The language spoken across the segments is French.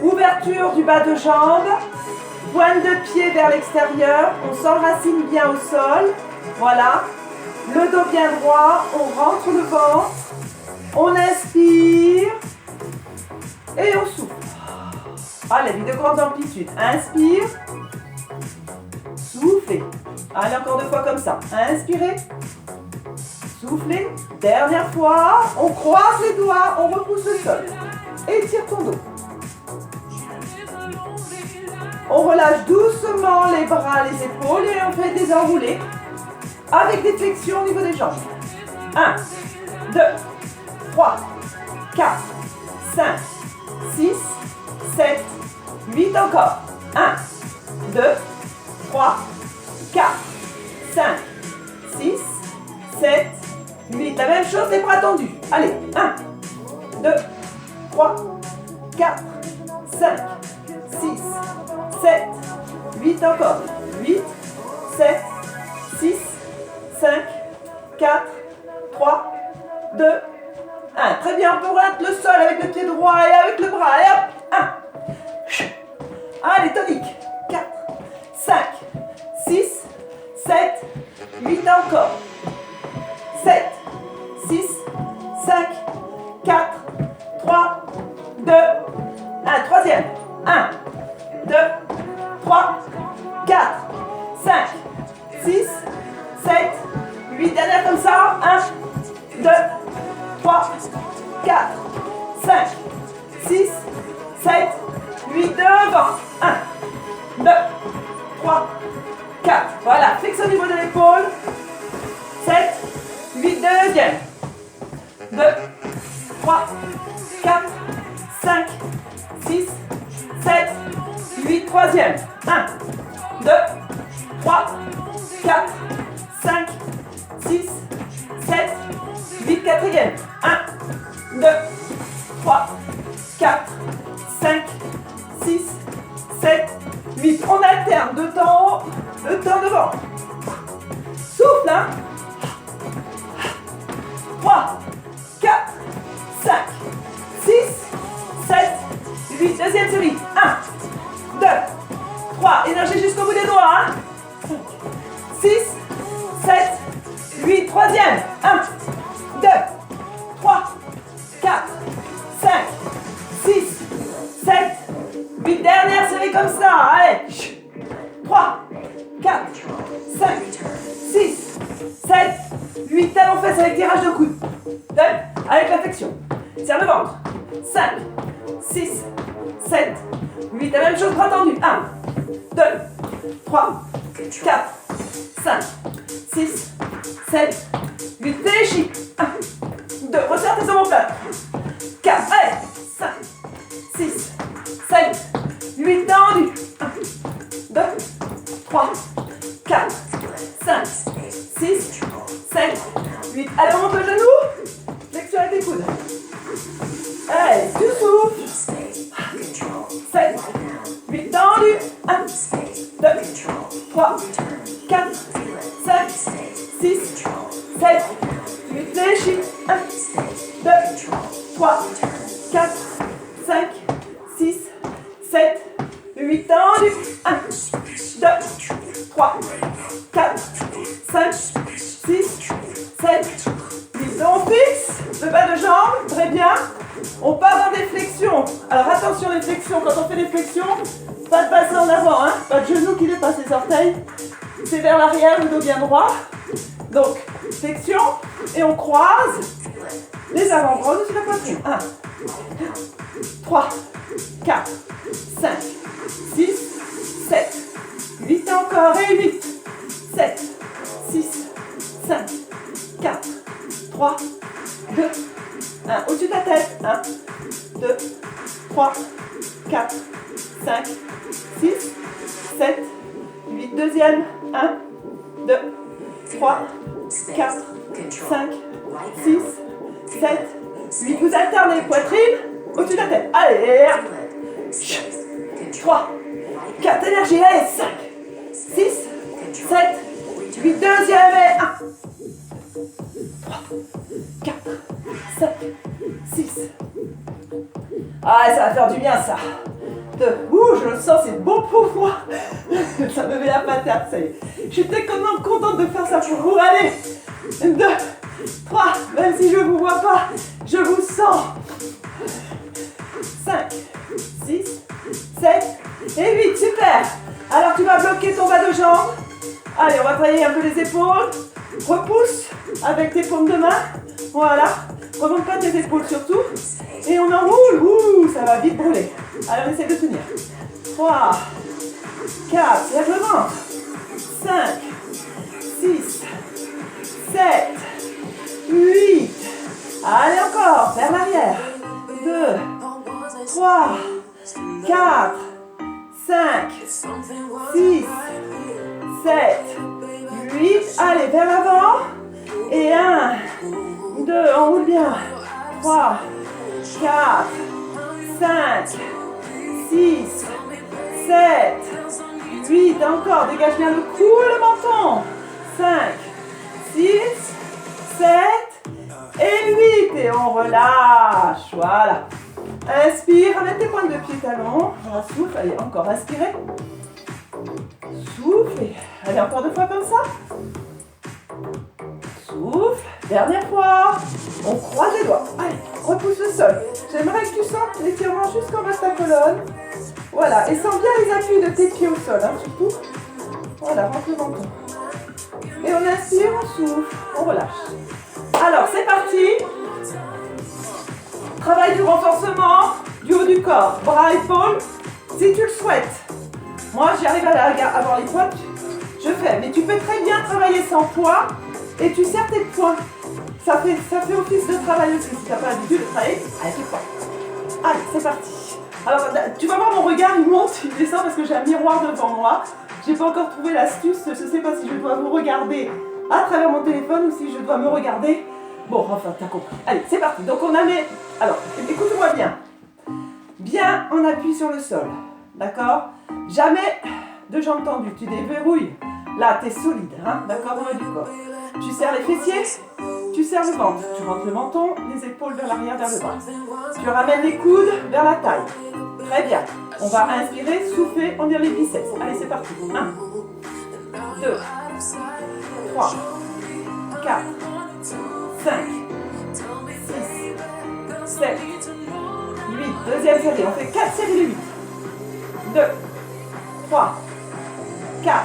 Ouverture du bas de jambe, pointe de pied vers l'extérieur, on s'enracine bien au sol, voilà, le dos bien droit, on rentre le ventre, on inspire et on souffle. Allez, de grandes amplitudes, inspire, soufflez, allez encore 2 fois comme ça, inspirez, soufflez, dernière fois, on croise les doigts, on repousse le sol, étire ton dos. On relâche doucement les bras, les épaules et on fait des enroulés avec des flexions au niveau des jambes. 1, 2, 3, 4, 5, 6, 7, 8 encore. 1, 2, 3, 4, 5, 6, 7, 8. La même chose, les bras tendus. Allez, 1, 2, 3, 4, 5, 6, 7, 8 encore. 8, 7, 6, 5, 4, 3, 2, 1. Très bien, on peut remettre le sol avec le pied droit et avec le bras. Allez hop, 1. Allez, tonique. 4, 5, 6, 7, 8 encore. 7, 6, 5, 4, 3, 2, 1. Troisième. 1, 2, 3, 4, 5, 6, 7, 8. Dernière comme ça. 1, 2, 3, 4, 5, 6, 7, 8. Devant. 1, 2, 3, 4. Voilà, fixe au niveau de l'épaule. 7, 8. Deuxième. 2, 3, 4, 5, 6, 7, 8. Troisième. 1, 2, 3, 4, 5, 6, 7, 8. Quatrième. 1, 2, 3, 4, 5, 6, 7, 8. On alterne de temps en haut, de temps devant. Souffle, hein. 3, 4, 5, 6, 7, 8. Deuxième série. 1, 2, 3. Énergie jusqu'au bout des doigts, hein. 6, 7, 8. Troisième. 1, 2, 3, 4, 5, 6, 7, 8. Dernière série comme ça. Allez. 3, 4, 5, 6, 7, 8. Talons fesses avec tirage de coude. Avec la flexion. Serre le ventre. 5, 6, 7, 8. La même chose, bras tendus. 1, 2, 3, 4, 5, 6, 7, 8. Déchire. 1, 2. Resserre tes omoplates. 4. Allez. 5, 6, 7, 8. Tendus. 1, 2, 3, 4, 5, 6, 7, 8. Allez, on monte le genou. Flexion avec les coudes. Allez, tu souffles. 7, 8. Tendu. 1, 2, 3, 4, 5, 6, 7, 8. Déchire. 1, 2, 3, 4, 5, 6, 7, 8. Tendu. 1, 2, 3, 4, 5, 6, 7, 8. On fixe le bas de jambe, très bien. On part dans des flexions. Alors attention les flexions, quand on fait des flexions, pas de passer en avant, hein. Pas de genou qui dépasse les orteils. C'est vers l'arrière, le dos bien droit. Donc, flexion, et on croise les avant-bras au-dessus de la poitrine. 1, 3, 4, 5, 6, 7, 8 encore et 8, 7, 6, 5, 4, 3, 2, 1. Au-dessus de la tête. 1, 2, 3, 4, 5, 6, 7, 8. Deuxième. 1, 2, 3, 4, 5, 6, 7, 8. Vous alternez poitrine au-dessus de la tête. Allez. 3, 4. Énergie. Allez. 5, 6, 7, 8. Deuxième et 1. 3, 4, 5, 6, Ah, ça va faire du bien ça. 2. Ouh, je le sens, c'est bon pour moi. Ça me met la patate, ça y est. Je suis tellement contente de faire ça pour vous. Allez. 2, 3, même si je ne vous vois pas, je vous sens. 5, 6, 7 et 8, super. Alors tu vas bloquer ton bas de jambe. Allez, on va travailler un peu les épaules. Repousse avec tes paumes de main. Voilà. Remonte pas tes épaules surtout. Et on enroule. Ouh, ça va vite brûler. Allez, on essaie de tenir. 3, 4, lève le ventre. 5, 6, 7, 8. Allez encore, vers l'arrière. 2, 3, 4, 5, 6, 7, 8. Allez, vers l'avant. Et 1, 2, enroule bien. 3, 4, 5, 6, 7, 8. Encore, dégage bien le cou et le menton. 5, 6, 7 et 8. Et on relâche. Voilà. Inspire avec tes pointes de pied talons. On va souffle. Allez, encore. Inspirez. Soufflez. Allez, encore 2 fois comme ça. Souffle. Dernière fois. On croise les doigts. Allez, repousse le sol. J'aimerais que tu sentes l'étirement jusqu'en bas de ta colonne. Voilà. Et sens bien les appuis de tes pieds au sol, hein, surtout. Voilà, rentre le menton. Et on inspire, on souffle, on relâche. Alors, c'est parti. Travail du renforcement du haut du corps. Bras, épaules, si tu le souhaites. Moi, j'y arrive à avoir les poids, je fais. Mais tu peux très bien travailler sans poids et tu serres tes poings. Ça fait office de travail aussi. Si tu n'as pas l'habitude de travailler avec tes poids. Allez, c'est parti. Alors, tu vas voir mon regard, il monte, il descend parce que j'ai un miroir devant moi. J'ai pas encore trouvé l'astuce. Je ne sais pas si je dois vous regarder à travers mon téléphone ou si je dois me regarder. Bon, enfin, t'as compris. Allez, c'est parti. Donc, on a mis... Alors, écoute-moi bien. Bien en appui sur le sol. D'accord? Jamais de jambes tendues. Tu déverrouilles. Là, t'es solide. Hein? D'accord? Au bas du corps. Tu serres les fessiers. Tu serres le ventre. Tu rentres le menton, les épaules vers l'arrière, vers le bas. Tu ramènes les coudes vers la taille. Très bien. On va inspirer, souffler, on dirait les biceps. Allez, c'est parti. 1, 2, 3, 4, 5, 6, 7, 8. Deuxième série. On fait 4 séries de 8. 2, 3, 4,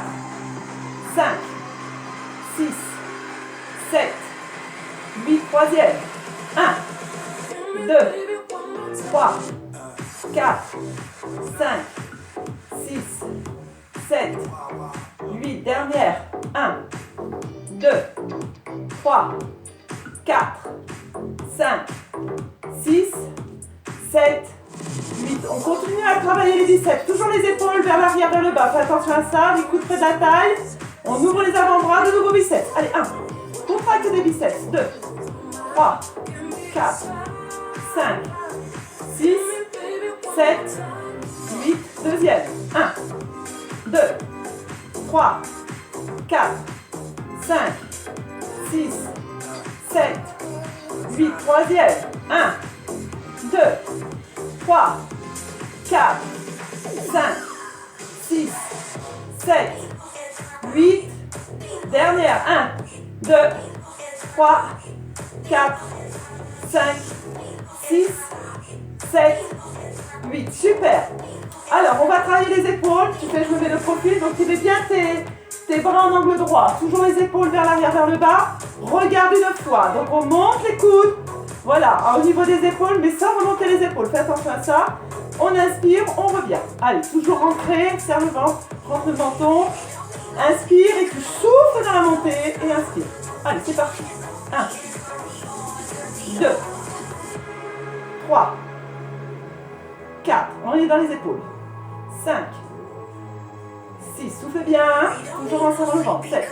5, 6, 7, 8. Troisième. 1, 2, 3, 4, 5, 6, 7, 8. Dernière. 1, 2, 3, 4, 5, 6, 7, 8. On continue à travailler les biceps. Toujours les épaules vers l'arrière, vers le bas. Fais attention à ça. Les coudes près de la taille. On ouvre les avant-bras, de nouveau biceps. Allez, 1. Contracte des biceps. 2, 3, 4, 5, 6, 7, 8. Deuxième. 1, 2, 3, 4, 5, 6, 7, 8. Troisième. 1, 2, 3, 4, 5, 6, 7, 8. Dernière. 1, 2, 3, 4, 5, 6, 7, 8. Super. Alors, on va travailler les épaules. Tu fais, je me mets le profil. Donc, tu mets bien tes bras en angle droit. Toujours les épaules vers l'arrière, vers le bas. Regarde une fois. Donc, on monte les coudes. Voilà, au niveau des épaules, mais sans remonter les épaules. Fais attention à ça. On inspire, on revient. Allez, toujours rentrer, serre le ventre, rentre le menton. Inspire et tu souffles dans la montée et inspire. Allez, c'est parti. 1, 2, 3, 4. On est dans les épaules. 5, 6. Souffle bien. Toujours en serrant le ventre. 7,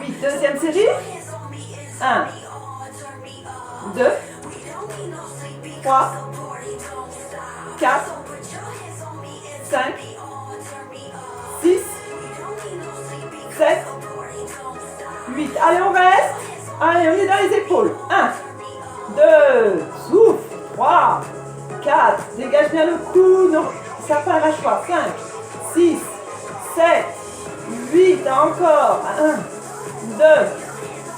8. Deuxième série. 1, 2, 3, 4, 5, 6, 7, 8. Allez, on reste. Allez, on est dans les épaules. 1, 2, souffle. 3, 4, dégage bien le cou, non, ça pas lâche pas. 5, 6, 7, 8, encore. 1, 2,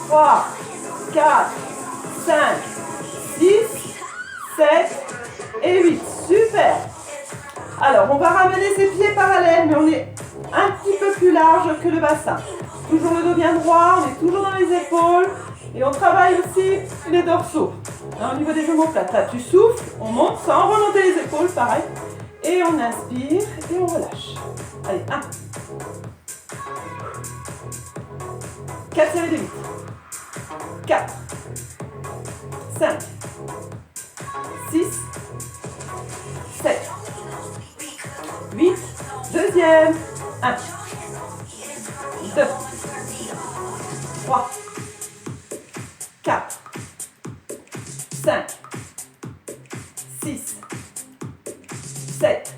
3, 4, 5, 6, 7 et 8. Super. Alors, on va ramener ses pieds parallèles, mais on est un petit peu plus large que le bassin. Toujours le dos bien droit, on est toujours dans les épaules. Et on travaille aussi les dorsaux. Au niveau des omoplates, là, tu souffles, on monte sans remonter les épaules, pareil. Et on inspire et on relâche. Allez, 1. 4 séries de 8. 4. 5. 6. 7. 8. Deuxième. 1. 2. 3. 4, 5, 6, 7,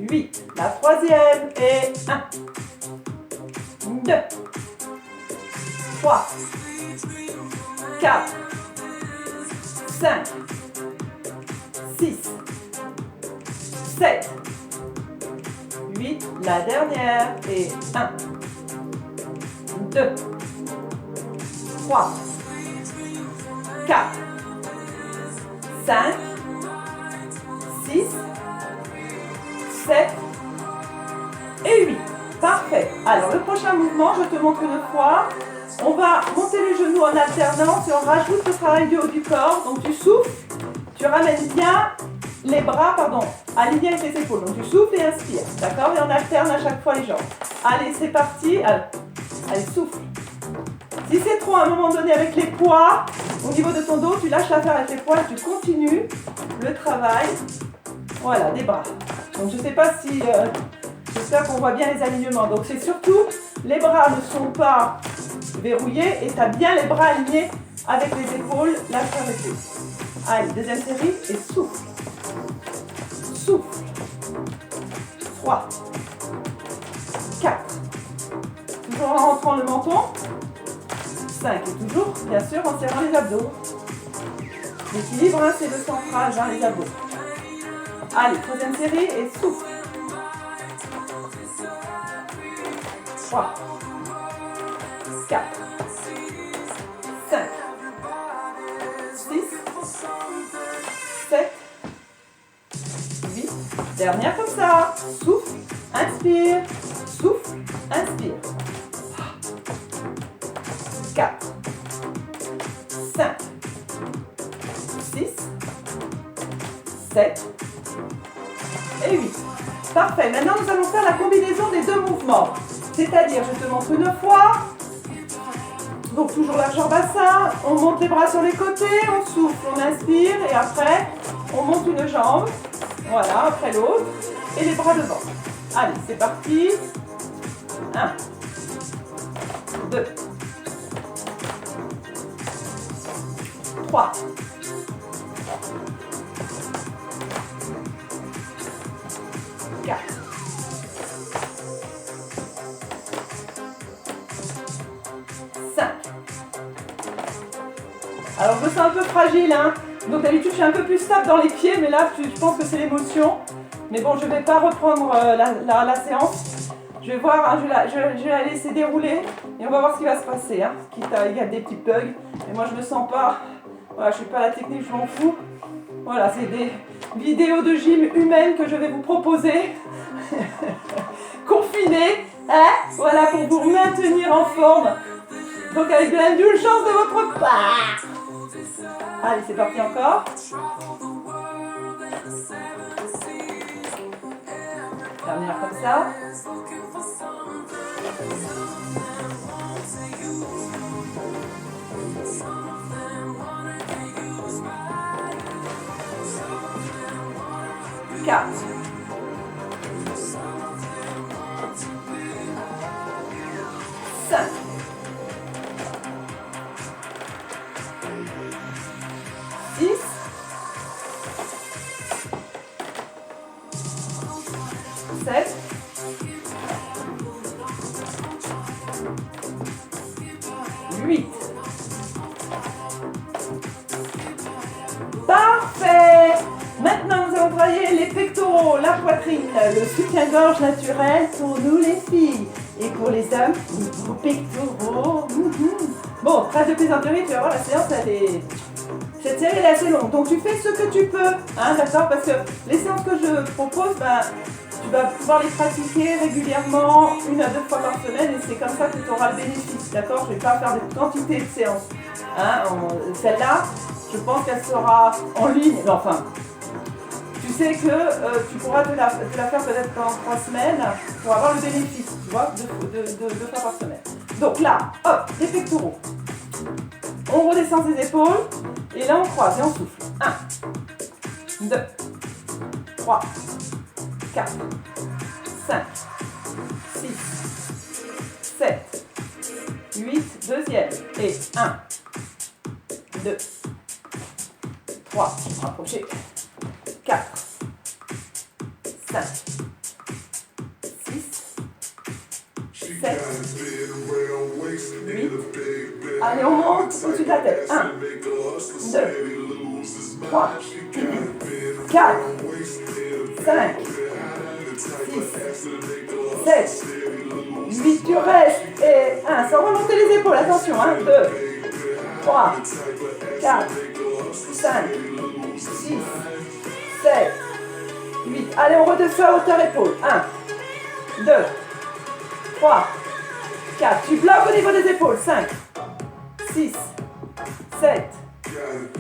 8, la troisième et 1, 2, 3, 4, 5, 6, 7, 8, la dernière et 1, 2, 3, 4, 5, 6, 7 et 8. Parfait. Alors, le prochain mouvement, je te montre une fois. On va monter les genoux en alternance et on rajoute le travail du haut du corps. Donc, tu souffles, tu ramènes bien les bras, alignés avec les épaules. Donc, tu souffles et inspires. D'accord? Et on alterne à chaque fois les jambes. Allez, c'est parti. Allez, souffle. Si c'est trop à un moment donné avec les poids, au niveau de ton dos, tu lâches l'affaire avec les poids et tu continues le travail. Voilà, des bras. Donc je ne sais pas si... j'espère qu'on voit bien les alignements. Donc c'est surtout, les bras ne sont pas verrouillés et tu as bien les bras alignés avec les épaules, lâche avec les. Allez, deuxième série et souffle. Souffle. 3. 4. Toujours en rentrant le menton. 5 et toujours, bien sûr, en serrant les abdos. L'équilibre, c'est le central, les abdos. Allez, troisième série et souffle. 3, 4, 5, 6, 7, 8. Dernière comme ça. Souffle, inspire, souffle, inspire. 4, 5, 6, 7 et 8. Parfait. Maintenant, nous allons faire la combinaison des deux mouvements. C'est-à-dire, je te montre une fois. Donc, toujours largeur bassin. On monte les bras sur les côtés. On souffle, on inspire. Et après, on monte une jambe. Voilà, après l'autre. Et les bras devant. Allez, c'est parti. 1, 2, 3, 4, 5. Alors je me sens un peu fragile, hein. Donc d'habitude je suis un peu plus stable dans les pieds, mais là je pense que c'est l'émotion. Mais bon, je ne vais pas reprendre la séance. Je vais voir, hein, je vais la laisser dérouler et on va voir ce qui va se passer. Hein. Il y a des petits bugs, mais moi je me sens pas. Voilà, je ne suis pas à la technique, je m'en fous. Voilà, c'est des vidéos de gym humaines que je vais vous proposer. Confinées, hein, voilà, pour vous maintenir en forme. Donc avec de l'indulgence de votre part. Allez, c'est parti encore. Dernière comme ça. Quatre. 5. 6. 7. 8. Parfait. poitrine, le soutien-gorge naturel pour nous les filles. Et pour les hommes, les pectoraux. Bon, trêve de plaisanterie, tu vas voir, la séance, cette série elle est assez longue. Donc tu fais ce que tu peux, hein, d'accord? Parce que les séances que je propose, ben, tu vas pouvoir les pratiquer régulièrement, 1 à 2 fois par semaine, et c'est comme ça que tu auras le bénéfice, d'accord? Je ne vais pas faire des quantités de séances. Hein, celle-là, je pense qu'elle sera en ligne, mais enfin, tu sais que tu pourras te la faire peut-être pendant 3 semaines pour avoir le bénéfice, tu vois, 2 fois par semaine. Donc là, hop, les pectoraux. On redescend ses épaules, et là on croise et on souffle. 1, 2, 3, 4, 5, 6, 7, 8, deuxième. Et 1, 2, 3, rapprochez. 4, 5, 6, 7, 8. Allez, on monte au-dessus de la tête. 1, 2, 3, 4, 5, 6, 7, 8, tu restes. Et 1, sans remonter les épaules, attention. 1, 2, 3, 4, 5, 6, 7, 8. Allez, on redescend à hauteur épaule. 1, 2, 3, 4. Tu bloques au niveau des épaules. 5, 6, 7,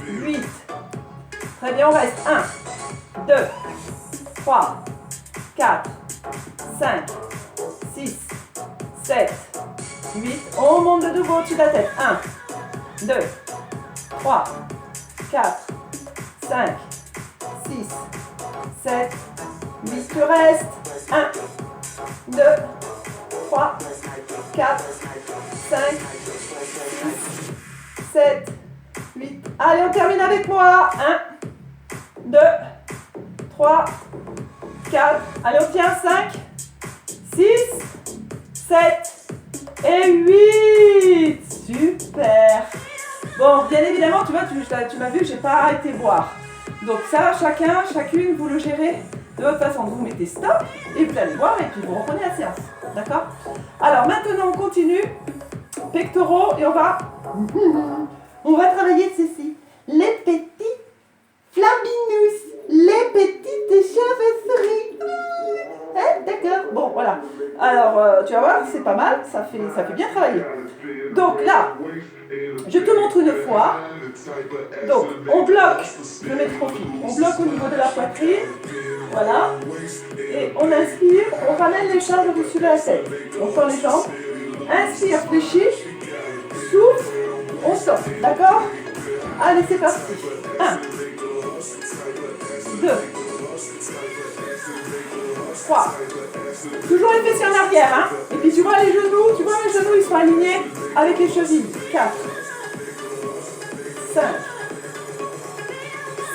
8. Très bien, on reste. 1, 2, 3, 4, 5, 6, 7, 8. On monte de nouveau au-dessus de la tête. 1, 2, 3, 4, 5, 6, 7, 8. Tu restes. 1, 2, 3, 4, 5, 6, 7, 8. Allez, on termine avec moi. 1, 2, 3, 4. Allez, on tient. 5, 6, 7 et 8. Super. Bon, bien évidemment, tu vois, tu m'as vu que j'ai pas arrêté boire. Donc ça, chacune, vous le gérez de votre façon. Vous mettez stop et vous allez boire et puis vous reprenez la séance. D'accord? Alors maintenant, on continue. Pectoraux et on va travailler ceci. Les petits flambinous, les petites chauves-souris. Hein, d'accord. Bon, voilà. Alors, tu vas voir, c'est pas mal. Ça fait bien travailler. Donc là, je te montre une fois. Donc, on bloque le métropie. On bloque au niveau de la poitrine. Voilà. Et on inspire, on ramène les charges au-dessus de la tête. On tend les jambes. Inspire, fléchis. Souffle, on sort. D'accord? Allez, c'est parti. 1, 2, 3. Toujours les fessiers en arrière. Hein? Et puis tu vois les genoux, ils sont alignés avec les chevilles. 4, 5,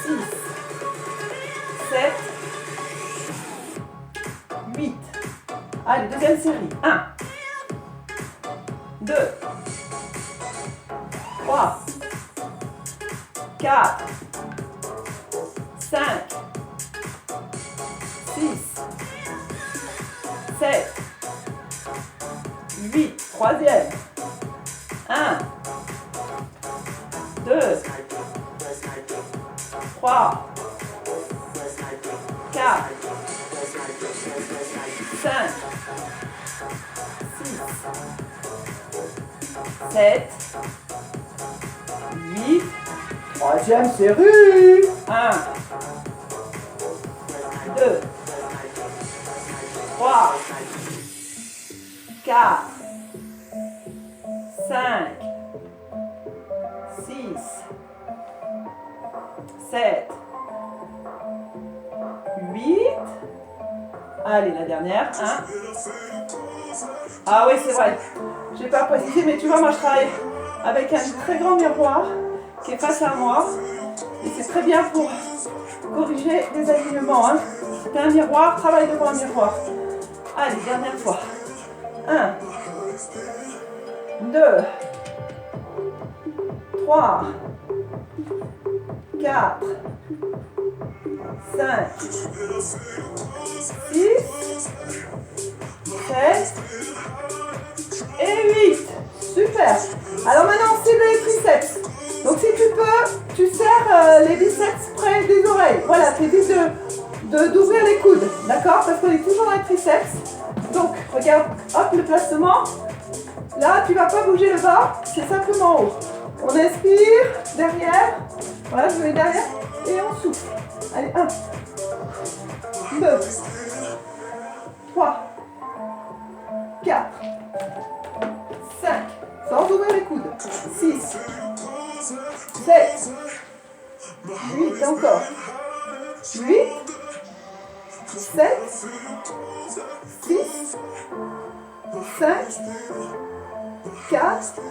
6, 7, 8. Allez, deuxième série. 1, 2, 3, 4, 5, 6, 7, 8. Troisième. 1, 2, 3, 4, 5, 6, 7, 8. Troisième série. 1, 2, 3, 4, 5, 6, 7, 8. Allez, la dernière. 1. Ah oui, c'est vrai. J'ai pas précisé, mais tu vois, moi je travaille avec un très grand miroir qui est face à moi. Et c'est très bien pour corriger les alignements. Hein. Si tu as un miroir, travaille devant un miroir. Allez, dernière fois. 1, 2, 3, 4, 5, 6, 7 et 8. Super. Alors maintenant, on cible les triceps. Donc si tu peux, tu serres les biceps près des oreilles. Voilà, t'évites d'ouvrir les coudes. D'accord? Parce qu'on est toujours dans les triceps. Donc, regarde, hop, le placement. Là, tu ne vas pas bouger le bas, c'est simplement en haut. On inspire, derrière. Voilà, je mets derrière. Et on souffle. Allez, 1, 2, 3, 4, 5, sans ouvrir les coudes. 6, 7, 8, encore. 8, 7, 6, 5, 4,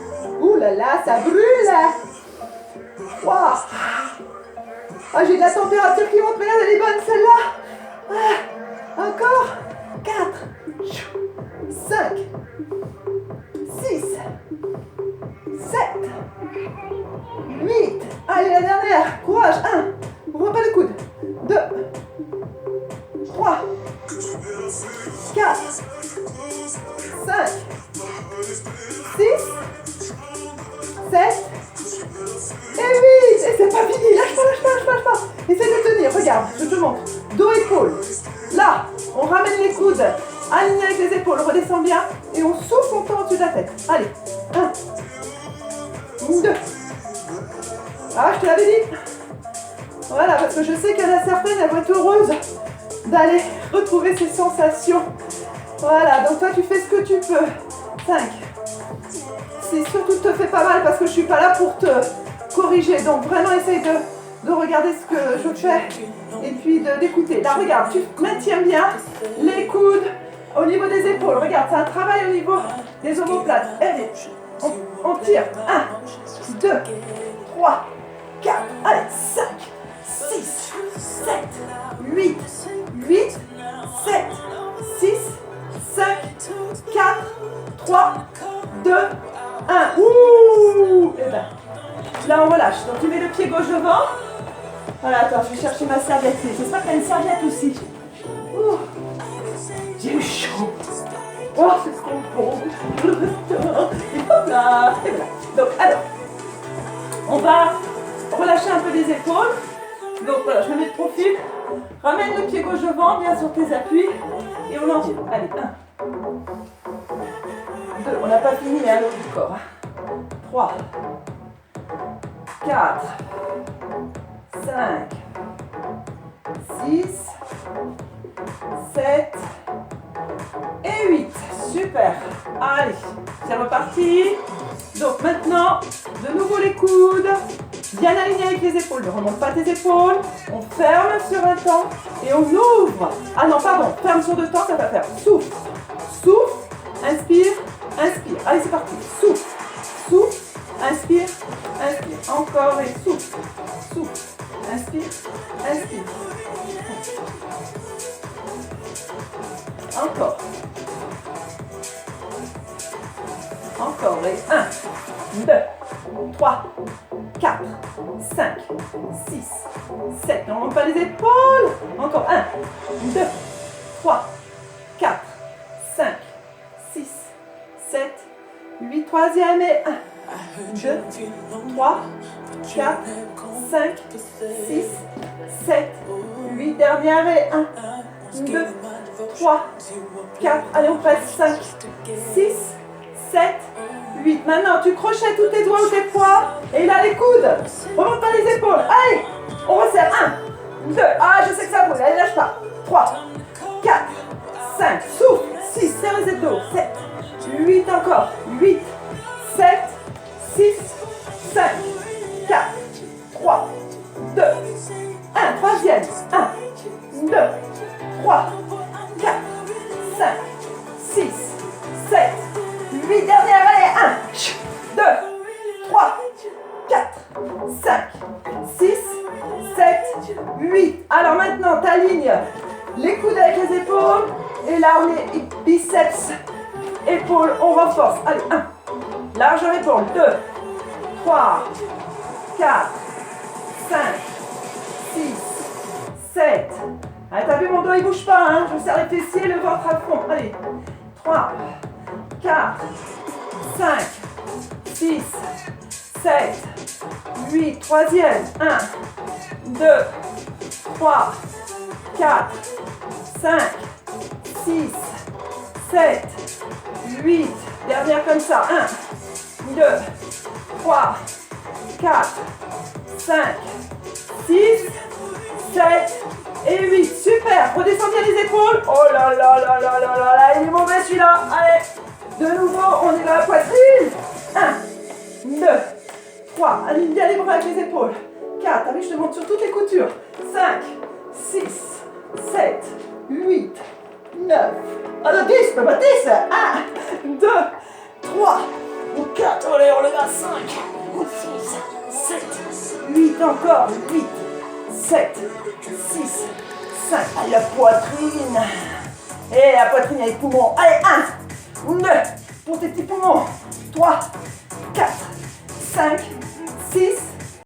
ouh là là, ça brûle. 3, ah, j'ai de la température qui monte, mais là, elle est bonne celle-là. Ah, encore. 4, 5, 6, 7, 8. Allez, la dernière. Courage. 1, ouvre pas le coude. 2, 3, 4, 5, 6, 7 et 8. Et c'est pas fini. Lâche pas. Essaye de tenir. Regarde, je te montre. Dos, épaules. Là, on ramène les coudes. Alignés avec les épaules. Redescend bien. Et on souffle, on tombe au-dessus de la tête. Allez. 1, 2. Ah, je te l'avais dit. Voilà, parce que je sais qu'il y en a certaines, elles vont être heureuses d'aller retrouver ces sensations. Voilà, donc toi, tu fais ce que tu peux. 5. Si surtout te fais pas mal parce que je suis pas là pour te corriger. Donc vraiment essaye de regarder ce que je fais et puis d'écouter. Là regarde, tu maintiens bien les coudes au niveau des épaules. Regarde, c'est un travail au niveau des omoplates. Allez, on tire. 1, 2, 3, 4, allez, 5, 6, 7, 8, 8, 7, 6, 5, 4, 3, 2, 1. Ouh! Et ben, là on relâche. Donc tu mets le pied gauche devant. Voilà, attends, je vais chercher ma serviette. J'espère que tu as une serviette aussi. Ouh. J'ai eu chaud. Oh, c'est trop bon. Et hop là. Et voilà. Donc, alors, on va relâcher un peu les épaules. Donc voilà, je me mets de profil. Ramène le pied gauche devant, bien sur tes appuis. Et on enlève. Allez, 1. 2, on n'a pas fini à l'eau du corps. 3, 4, 5, 6, 7 et 8. Super. Allez, c'est reparti. Donc maintenant, de nouveau les coudes. Bien alignés avec les épaules. Ne remonte pas tes épaules. On ferme sur un temps et on ouvre. Ah non, pardon. Ferme sur 2 temps, ça va faire souffle. Souffle. Inspire. Inspire. Allez, c'est parti. Souffle. Souffle. Inspire. Inspire. Encore et souffle. Souffle. Inspire. Inspire. Encore. Encore. Et 1, 2, 3, 4, 5, 6, 7. On ne monte pas les épaules. Encore. 1, 2, 3, 4, 5, 6, 7, 8. Troisième et 1, 2, 3, 4, 5, 6, 7, 8. Dernière et 1, 2, 3, 4. Allez, on passe 5, 6, 7, 8. Maintenant, tu crochets tous tes doigts ou tes poings. Et là, les coudes. Remonte pas les épaules. Allez, on resserre. 1, 2. Ah, je sais que ça brûle. Allez, lâche pas. 3, 4, 5. Souffle. 6. Serre les épaules. 7, 8 encore. 8, 7, 6, 5, 4, 3, 2, 1. Troisième. 1, 2, 3, 4, 5, 6, 7, 8. Dernière. Allez. 1, 2, 3, 4, 5, 6, 7, 8. Alors maintenant, tu alignes les coudes avec les épaules. Et là, on est biceps, épaules, on renforce. Allez, 1. Largeur épaule. 2, 3, 4, 5, 6, 7, Allez, t'as vu, mon dos, il bouge pas, hein. Je serre les fessiers, le ventre à fond. Allez, 3, 4, 5, 6, 7, 8, troisième, 1, 2, 3, 4, 5, 6, 7, 8, dernière comme ça, 1, 2, 3, 4, 5, 6, 7 et 8, super, redescends bien les épaules, oh là là là là là là là, il est mauvais celui-là, allez, de nouveau, on est dans la poitrine, 1, 2, 3, aligne bien les bras avec les épaules, 4, allez, je te montre sur toutes les coutures, 5, 6, 7, 8, 9, allez, 10, pas 10, 1, 2, 3, 4, allez, on le met à 5, 6, 7, 8, encore, 8, 7, 6, 5, allez, la poitrine, et la poitrine avec les poumons, allez, 1, 2, pour tes petits poumons, 3, 4, 5, 6,